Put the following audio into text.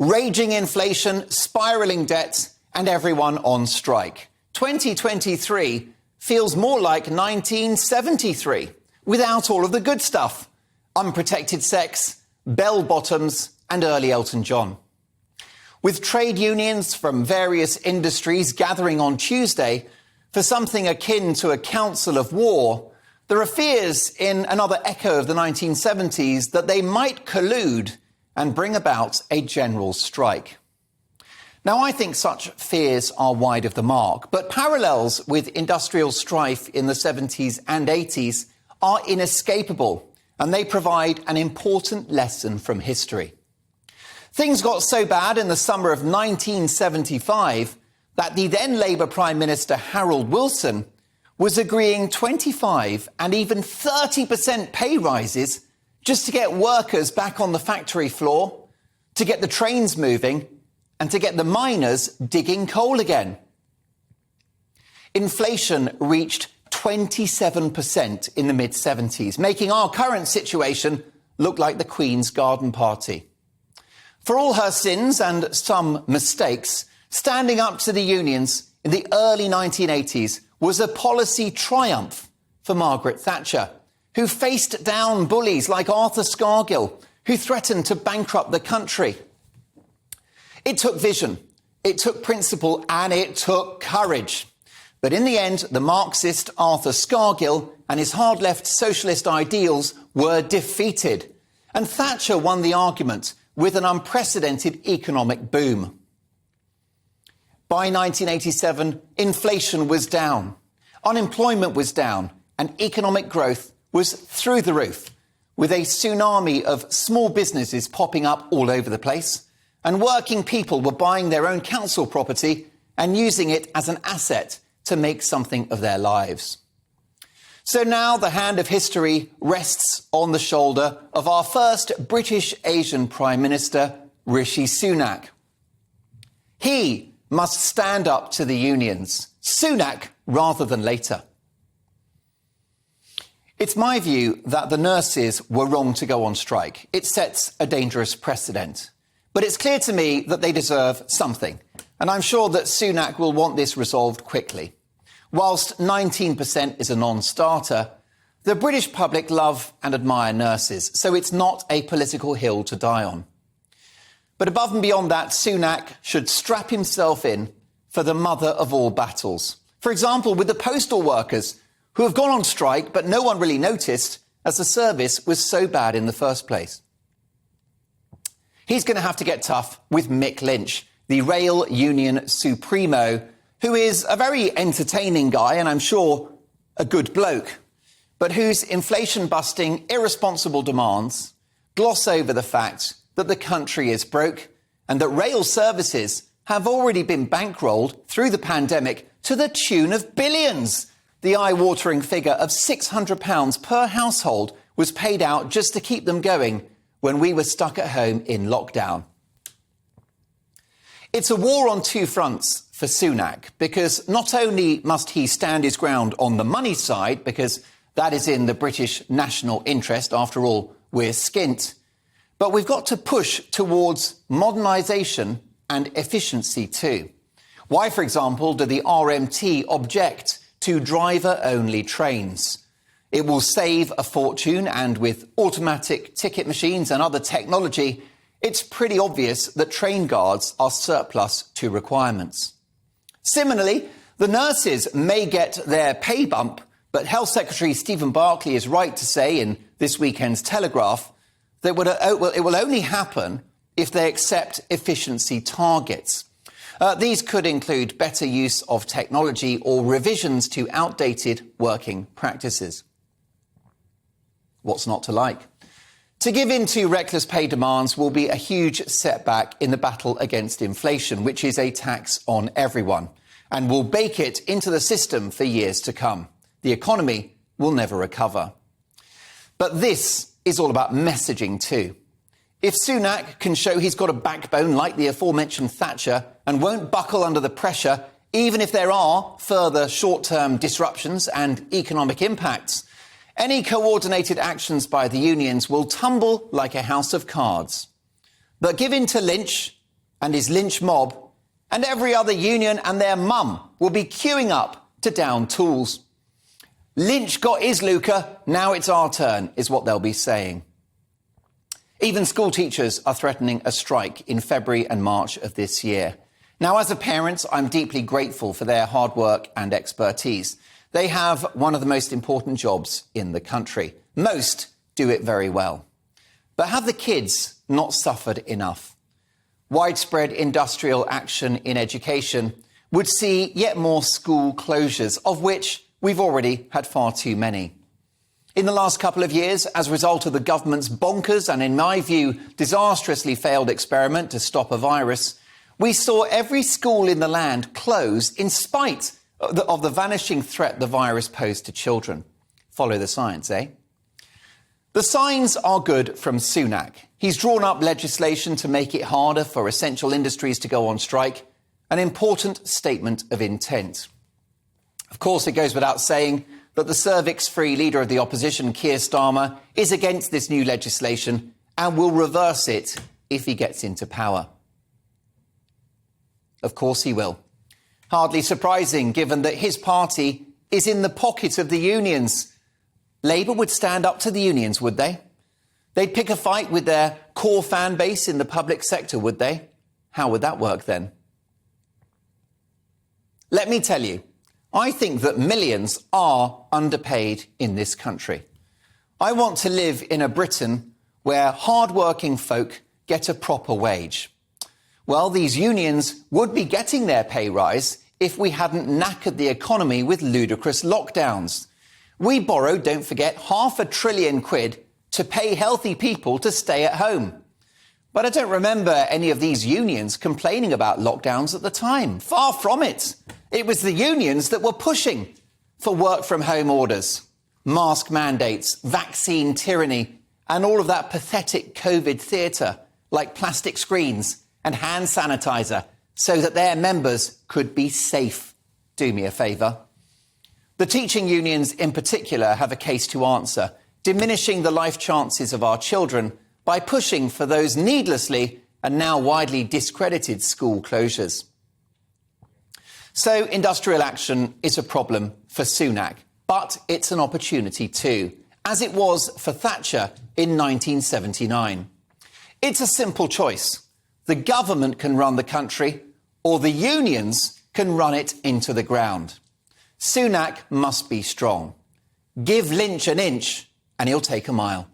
Raging inflation, spiralling debt, and everyone on strike. 2023 feels more like 1973, without all of the good stuff. Unprotected sex, bell-bottoms, and early Elton John. With trade unions from various industries gathering on Tuesday for something akin to a council of war, there are fears in another echo of the 1970s that they might collude and bring about a general strike. Now, I think such fears are wide of the mark, but parallels with industrial strife in the 70s and 80s are inescapable, and they provide an important lesson from history. Things got so bad in the summer of 1975 that the then Labour Prime Minister Harold Wilson was agreeing 25 and even 30% pay rises just to get workers back on the factory floor, to get the trains moving, and to get the miners digging coal again. Inflation reached 27% in the mid-70s, making our current situation look like the Queen's garden party. For all her sins and some mistakes, standing up to the unions in the early 1980s was a policy triumph for Margaret Thatcher, who faced down bullies like Arthur Scargill, who threatened to bankrupt the country. It took vision, it took principle, and it took courage. But in the end, the Marxist Arthur Scargill and his hard-left socialist ideals were defeated, and Thatcher won the argument with an unprecedented economic boom. By 1987, inflation was down, unemployment was down, and economic growth was through the roof, with a tsunami of small businesses popping up all over the place, and working people were buying their own council property and using it as an asset to make something of their lives. So now the hand of history rests on the shoulder of our first British Asian Prime Minister, Rishi Sunak. He must stand up to the unions, Sunak rather than later. It's my view that the nurses were wrong to go on strike. It sets a dangerous precedent. But it's clear to me that they deserve something, and I'm sure that Sunak will want this resolved quickly. Whilst 19% is a non-starter, the British public love and admire nurses, so it's not a political hill to die on. But above and beyond that, Sunak should strap himself in for the mother of all battles. For example, with the postal workers, who have gone on strike, but no one really noticed as the service was so bad in the first place. He's going to have to get tough with Mick Lynch, the rail union supremo, who is a very entertaining guy and I'm sure a good bloke, but whose inflation-busting, irresponsible demands gloss over the fact that the country is broke and that rail services have already been bankrolled through the pandemic to the tune of billions. The eye-watering figure of £600 per household was paid out just to keep them going when we were stuck at home in lockdown. It's a war on two fronts for Sunak, because not only must he stand his ground on the money side, because that is in the British national interest, after all, we're skint, but we've got to push towards modernisation and efficiency too. Why, for example, do the RMT object to driver-only trains? It will save a fortune, and with automatic ticket machines and other technology, it's pretty obvious that train guards are surplus to requirements. Similarly, the nurses may get their pay bump, but Health Secretary Stephen Barclay is right to say in this weekend's Telegraph that it will only happen if they accept efficiency targets. These could include better use of technology or revisions to outdated working practices. What's not to like? To give in to reckless pay demands will be a huge setback in the battle against inflation, which is a tax on everyone, and will bake it into the system for years to come. The economy will never recover. But this is all about messaging too. If Sunak can show he's got a backbone like the aforementioned Thatcher and won't buckle under the pressure, even if there are further short-term disruptions and economic impacts, any coordinated actions by the unions will tumble like a house of cards. But give in to Lynch and his Lynch mob and every other union and their mum will be queuing up to down tools. Lynch got his lucre, now it's our turn, is what they'll be saying. Even school teachers are threatening a strike in February and March of this year. Now, as a parent, I'm deeply grateful for their hard work and expertise. They have one of the most important jobs in the country. Most do it very well. But have the kids not suffered enough? Widespread industrial action in education would see yet more school closures, of which we've already had far too many. In the last couple of years, as a result of the government's bonkers and, in my view, disastrously failed experiment to stop a virus, we saw every school in the land close in spite of the vanishing threat the virus posed to children. Follow the science, eh? The signs are good from Sunak. He's drawn up legislation to make it harder for essential industries to go on strike, an important statement of intent. Of course, it goes without saying that the cervix-free leader of the opposition, Keir Starmer, is against this new legislation and will reverse it if he gets into power. Of course he will. Hardly surprising, given that his party is in the pocket of the unions. Labour would stand up to the unions, would they? They'd pick a fight with their core fan base in the public sector, would they? How would that work then? Let me tell you, I think that millions are underpaid in this country. I want to live in a Britain where hard-working folk get a proper wage. Well, these unions would be getting their pay rise if we hadn't knackered the economy with ludicrous lockdowns. We borrowed, don't forget, £500 billion to pay healthy people to stay at home. But I don't remember any of these unions complaining about lockdowns at the time. Far from it. It was the unions that were pushing for work-from-home orders, mask mandates, vaccine tyranny, and all of that pathetic COVID theatre, like plastic screens and hand sanitizer, so that their members could be safe. Do me a favour. The teaching unions in particular have a case to answer, diminishing the life chances of our children by pushing for those needlessly and now widely discredited school closures. So industrial action is a problem for Sunak, but it's an opportunity too, as it was for Thatcher in 1979. It's a simple choice. The government can run the country, or the unions can run it into the ground. Sunak must be strong. Give Lynch an inch and he'll take a mile.